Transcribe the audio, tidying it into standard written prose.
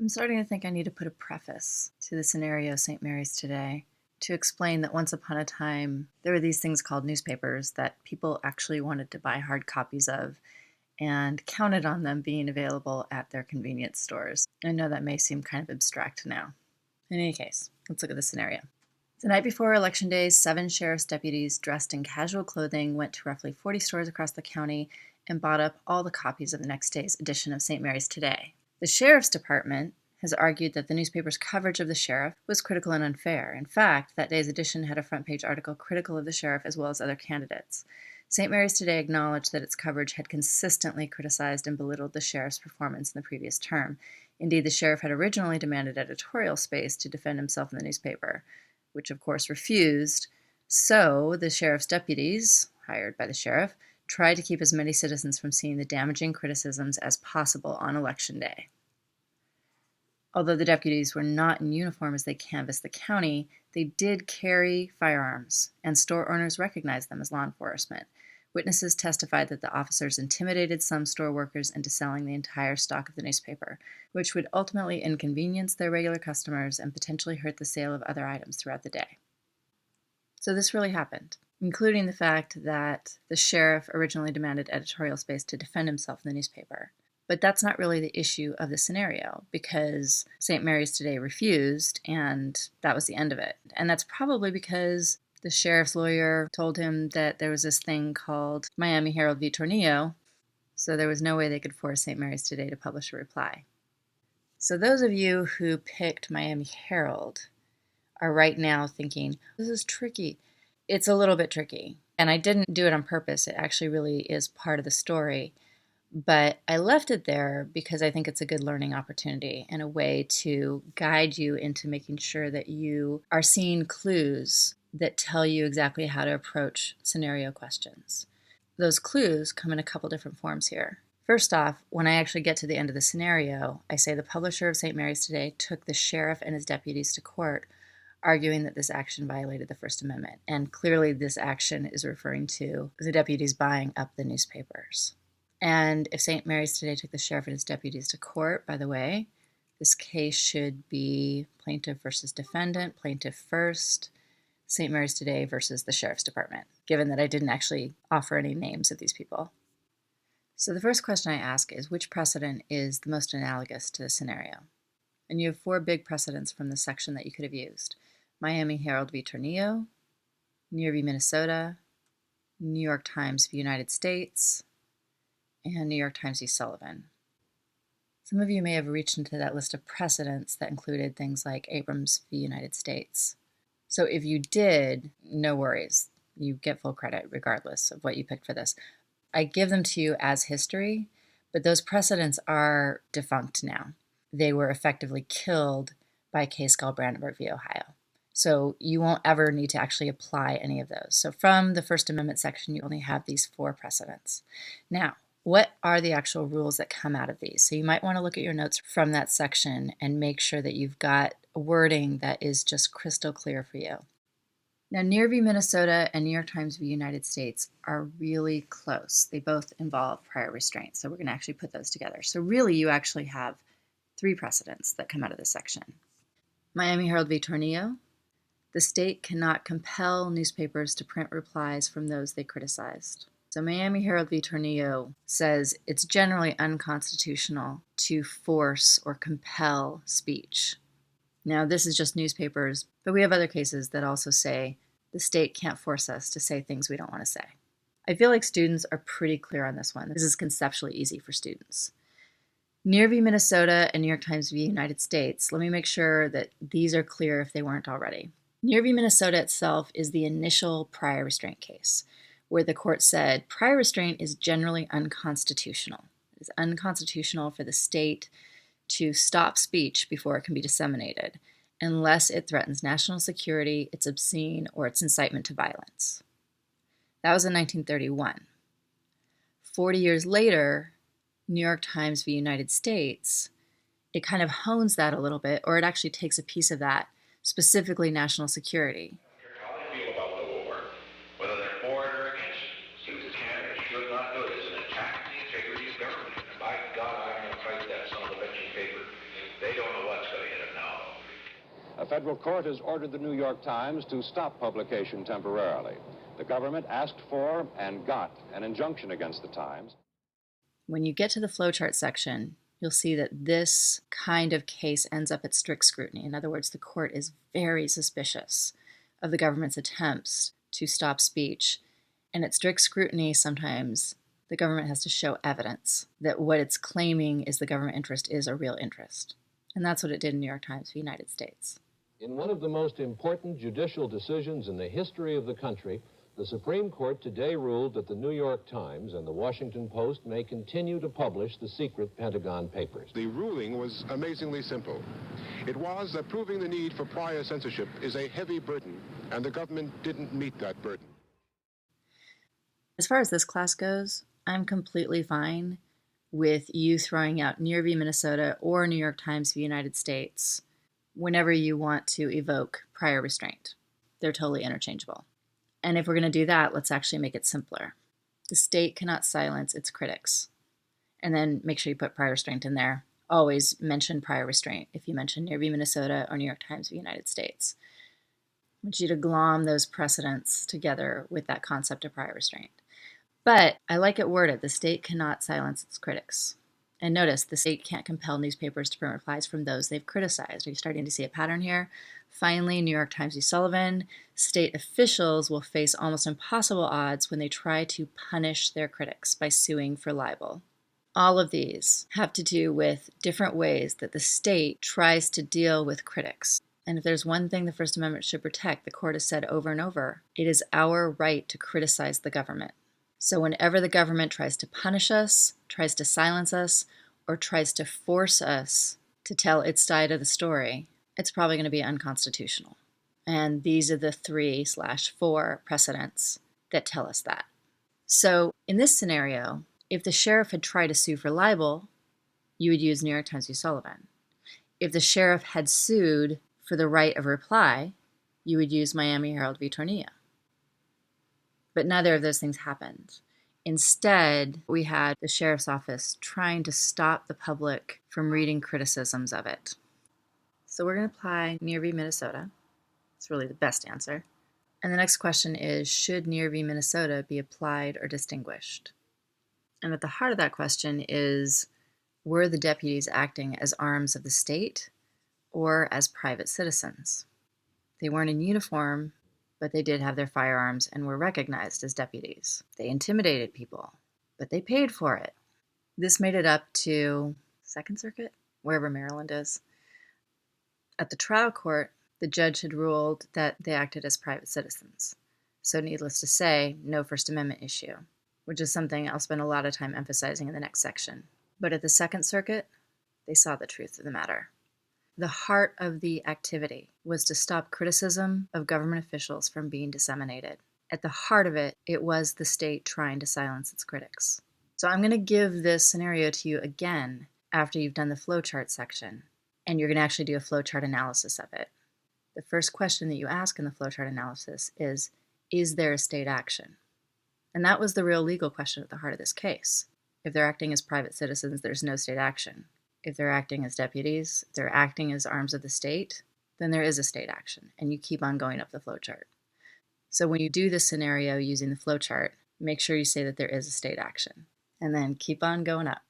I'm starting to think I need to put a preface to the scenario St. Mary's Today to explain that once upon a time there were these things called newspapers that people actually wanted to buy hard copies of and counted on them being available at their convenience stores. I know that may seem kind of abstract now. In any case, let's look at the scenario. The night before Election Day, 7 sheriff's deputies dressed in casual clothing went to roughly 40 stores across the county and bought up all the copies of the next day's edition of St. Mary's Today. The sheriff's department has argued that the newspaper's coverage of the sheriff was critical and unfair. In fact, that day's edition had a front-page article critical of the sheriff as well as other candidates. St. Mary's Today acknowledged that its coverage had consistently criticized and belittled the sheriff's performance in the previous term. Indeed, the sheriff had originally demanded editorial space to defend himself in the newspaper, which of course refused. So the sheriff's deputies, hired by the sheriff, tried to keep as many citizens from seeing the damaging criticisms as possible on Election Day. Although the deputies were not in uniform as they canvassed the county, they did carry firearms, and store owners recognized them as law enforcement. Witnesses testified that the officers intimidated some store workers into selling the entire stock of the newspaper, which would ultimately inconvenience their regular customers and potentially hurt the sale of other items throughout the day. So this really happened, including the fact that the sheriff originally demanded editorial space to defend himself in the newspaper. But that's not really the issue of the scenario, because St. Mary's Today refused, and that was the end of it. And that's probably because the sheriff's lawyer told him that there was this thing called Miami Herald v. Tornillo, so there was no way they could force St. Mary's Today to publish a reply. So those of you who picked Miami Herald are right now thinking, this is tricky. It's a little bit tricky, and I didn't do it on purpose. It actually really is part of the story. But I left it there because I think it's a good learning opportunity and a way to guide you into making sure that you are seeing clues that tell you exactly how to approach scenario questions. Those clues come in a couple different forms here. First off, when I actually get to the end of the scenario, I say the publisher of St. Mary's Today took the sheriff and his deputies to court, arguing that this action violated the First Amendment. And clearly this action is referring to the deputies buying up the newspapers. And if St. Mary's Today took the sheriff and his deputies to court, by the way, this case should be plaintiff versus defendant, plaintiff first, St. Mary's Today versus the sheriff's department, given that I didn't actually offer any names of these people. So the first question I ask is, which precedent is the most analogous to this scenario? And you have 4 big precedents from this section that you could have used: Miami Herald v. Tornillo, Neer v. Minnesota, New York Times v. United States, and New York Times v. Sullivan. Some of you may have reached into that list of precedents that included things like Abrams v. United States. So if you did, no worries. You get full credit regardless of what you picked for this. I give them to you as history, but those precedents are defunct now. They were effectively killed by a case called Brandenburg v. Ohio. So you won't ever need to actually apply any of those. So from the First Amendment section, you only have these 4 precedents. Now, what are the actual rules that come out of these? So you might want to look at your notes from that section and make sure that you've got wording that is just crystal clear for you. Now, Neer v. Minnesota and New York Times v. United States are really close. They both involve prior restraint, so we're going to actually put those together. So really, you actually have 3 precedents that come out of this section. Miami Herald v. Tornillo. The state cannot compel newspapers to print replies from those they criticized. So Miami Herald v. Tornillo says it's generally unconstitutional to force or compel speech. Now, this is just newspapers, but we have other cases that also say the state can't force us to say things we don't want to say. I feel like students are pretty clear on this one. This is conceptually easy for students. Neer v. Minnesota and New York Times v. United States, let me make sure that these are clear if they weren't already. Neer v. Minnesota itself is the initial prior restraint case, where the court said prior restraint is generally unconstitutional. It is unconstitutional for the state to stop speech before it can be disseminated, unless it threatens national security, it's obscene, or it's incitement to violence. That was in 1931. 40 years later, New York Times v. United States, it kind of hones that a little bit, or it actually takes a piece of that, specifically national security. How they feel about the war, whether they're for it or against it, students can or should not do it as an attack on the integrity of government. And by God, I'm going to fight that son of a bitchy paper. They don't federal court has ordered the New York Times to stop publication temporarily. The government asked for and got an injunction against the Times. When you get to the flowchart section, you'll see that this kind of case ends up at strict scrutiny. In other words, the court is very suspicious of the government's attempts to stop speech. And at strict scrutiny, sometimes the government has to show evidence that what it's claiming is the government interest is a real interest. And that's what it did in New York Times v. United States. In one of the most important judicial decisions in the history of the country, the Supreme Court today ruled that the New York Times and the Washington Post may continue to publish the secret Pentagon Papers. The ruling was amazingly simple. It was that proving the need for prior censorship is a heavy burden, and the government didn't meet that burden. As far as this class goes, I'm completely fine with you throwing out Neer v. Minnesota or New York Times v. United States whenever you want to evoke prior restraint. They're totally interchangeable. And if we're going to do that, let's actually make it simpler. The state cannot silence its critics. And then make sure you put prior restraint in there. Always mention prior restraint if you mention Neer v. Minnesota or New York Times v. United States. I want you to glom those precedents together with that concept of prior restraint. But I like it worded, the state cannot silence its critics. And notice, the state can't compel newspapers to print replies from those they've criticized. Are you starting to see a pattern here? Finally, New York Times v. Sullivan, state officials will face almost impossible odds when they try to punish their critics by suing for libel. All of these have to do with different ways that the state tries to deal with critics. And if there's one thing the First Amendment should protect, the court has said over and over, it is our right to criticize the government. So whenever the government tries to punish us, tries to silence us, or tries to force us to tell its side of the story, it's probably going to be unconstitutional. And these are the 3/4 precedents that tell us that. So in this scenario, if the sheriff had tried to sue for libel, you would use New York Times v. Sullivan. If the sheriff had sued for the right of reply, you would use Miami Herald v. Tornillo. But neither of those things happened. Instead, we had the sheriff's office trying to stop the public from reading criticisms of it. So we're going to apply Neer v. Minnesota. It's really the best answer. And the next question is, should Neer v. Minnesota be applied or distinguished? And at the heart of that question is, were the deputies acting as arms of the state or as private citizens? They weren't in uniform, but they did have their firearms and were recognized as deputies. They intimidated people, but they paid for it. This made it up to Second Circuit, wherever Maryland is. At the trial court, the judge had ruled that they acted as private citizens. So needless to say, no First Amendment issue, which is something I'll spend a lot of time emphasizing in the next section. But at the Second Circuit, they saw the truth of the matter. The heart of the activity was to stop criticism of government officials from being disseminated. At the heart of it, it was the state trying to silence its critics. So I'm going to give this scenario to you again after you've done the flowchart section, and you're going to actually do a flowchart analysis of it. The first question that you ask in the flowchart analysis is there a state action? And that was the real legal question at the heart of this case. If they're acting as private citizens, there's no state action. If they're acting as deputies, if they're acting as arms of the state, then there is a state action, and you keep on going up the flowchart. So when you do this scenario using the flowchart, make sure you say that there is a state action, and then keep on going up.